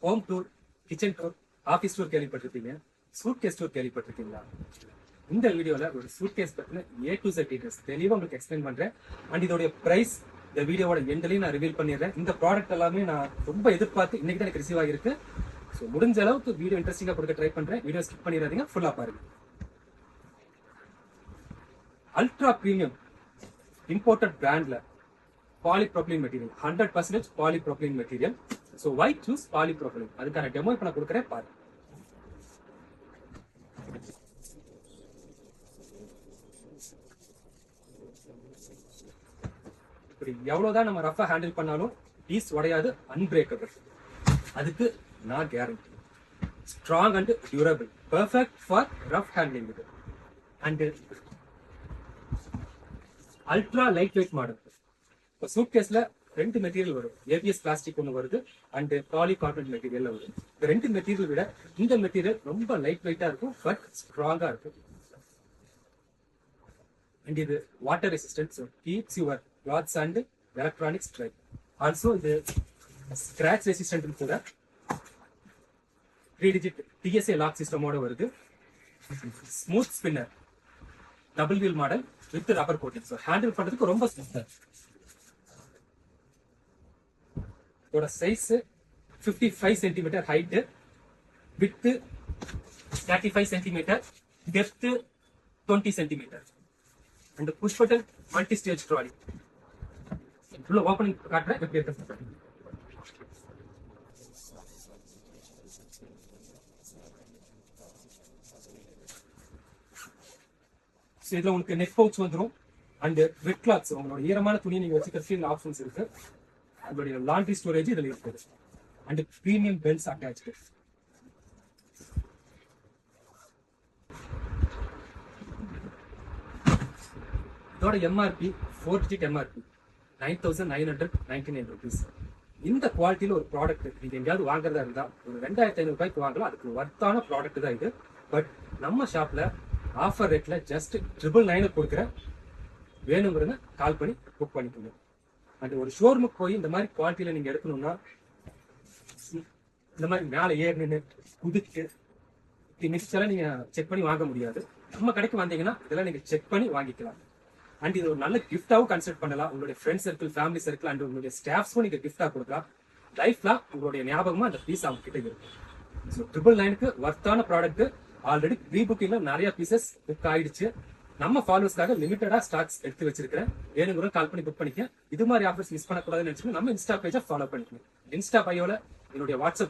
Home tour, kitchen tour, office tour கேள்விப்பட்டிருப்பீங்க. Suit case tour கேள்விப்பட்டிருக்கீங்களா? இந்த வீடியோல ஒரு சூட் கேஸ் பத்தின A to Z டீடைல்ஸ் தெளிவா உங்களுக்கு எக்ஸ்பிளைன் பண்றேன். அண்ட் இதோட பிரைஸ் இந்த வீடியோவோட எண்ட்லயும் நான் ரிவீல் பண்ணிடுறேன். இந்த ப்ராடக்ட் எல்லாமே நான் ரொம்ப எதிர்பார்த்து இன்னைக்கு தான் எனக்கு ரிசீவ் ஆகிருக்கு. ஸோ முடிஞ்ச அளவுக்கு வீடியோ இன்ட்ரெஸ்டிங்கா கொடுக்க ட்ரை பண்றேன். வீடியோ ஸ்கிப் பண்ணிடாதீங்க, ஃபுல்லா பாருங்க. அல்ட்ரா பிரீமியம் இம்போர்ட்டட் பிராண்ட்ல polypropylene material, 100% polypropylene material. So why choose polypropylene? அதுக்கான டெமோ இப்போ நான் கொடுக்குறேன், பாருங்க. இப்படி எவ்வளவுதான் நம்ம ரஃபா ஹேண்டில் பண்ணாலும் பீஸ் உடையாது, அன்பிரேக்கபிள். அதுக்கு நான் guarantee. Strong and durable, perfect for rough handling. இது and ultra light weight model. இப்போ சூட் கேஸ்ல ரெண்டு மெட்டீரியல் வரும். ABS பிளாஸ்டிக் ஒன்று வருது அண்ட் பாலிகார்பனேட் மெட்டீரியல் வருது. இந்த ரெண்டு மெட்டீரியல் விட இந்த மெட்டீரியல் ரொம்ப லைட் வெயிட்டா இருக்கும், பட் ஸ்ட்ராங்கா இருக்கும். அண்ட் இது water resistant, so keeps your clothes and electronics dry. Also இது ஸ்கிராச் ரெசிஸ்டன்ட் கூட. 3 டிஜிட் TSA லாக் சிஸ்டமோட வருது. Smooth spinner, double wheel model with rubber coating. So handle பண்றதுக்கு ரொம்ப ஸ்மூத்தா. இதோட size 55 centimetre height, with 35 centimetre, depth 20 centimetre. And push button multi stage trolley. உள்ள opening காட்டுறேன் எப்படி இருக்கு. இதுல உங்களுக்கு நெக் பவுச் வந்துடும் அண்ட் வெட் கிளாத்ஸ், உங்களோட ஈரமான துணியை நீங்க வச்சுக்கிறதுக்கு ஆப்ஷன்ஸ் இருக்கு. அதோடைய லாண்ட்ரி ஸ்டோரேஜ் இதுல இருக்குது. And premium belts attached. இதோட MRP 4 டிஜிட் MRP 9,999 rupees. இந்த குவாலிட்டியில ஒரு ப்ராடக்ட் நீங்க எங்கேயாவது வாங்குறதா இருந்தா ஒரு 2,500 ரூபாய்க்கு வாங்கலாம். அதுக்கு வர்த்தான ப்ராடக்ட் தான் இது. பட் நம்ம ஷாப்ல ஆஃபர் ரேட்ல ஜஸ்ட் 999 கொடுக்குறேன். வேணுங்கிறத கால் பண்ணி புக் பண்ணிக்கோங்க. அண்ட் ஒரு ஷோரூமுக்கு போய் இந்த மாதிரி குவாலிட்டியில நீங்க எடுக்கணும்னா இந்த மாதிரி மேலே ஏறி நின்று குதிச்சு மிக்சரெல்லாம் நீங்க செக் பண்ணி வாங்க முடியாது. நம்ம கடைக்கு வந்தீங்கன்னா இதெல்லாம் நீங்க செக் பண்ணி வாங்கிக்கலாம். அண்ட் இது ஒரு நல்ல கிஃப்டாவும் கன்சிடர் பண்ணலாம். உங்களுடைய friend circle, family circle and உங்களுடைய ஸ்டாஃப்ஸும் நீங்க கிஃப்டா கொடுக்கலாம். லைஃப்ல உங்களுடைய ஞாபகமா அந்த பீஸ் அவங்க கிட்ட இருக்கும். ஸோ 999க்கு வர்த்தான ப்ராடக்ட். ஆல்ரெடி ப்ரீ புக்கிங்ல நிறைய பீசஸ் புக் ஆயிடுச்சு. நம்ம ஃபாலோவர்ஸ்க்காக லிமிட்டடா ஸ்டாக்ஸ் எடுத்து வச்சிருக்கேன். வேணுங்கிற கால் பண்ணி புக் பண்ணிக்க. இது மாதிரி ஆஃபர்ஸ் மிஸ் பண்ணக்கூடாதுன்னு நினைச்சு நம்ம இன்ஸ்டா பேஜை ஃபாலோ பண்ணிக்கணும். இன்ஸ்டா பையோல என்னுடைய வாட்ஸ்அப்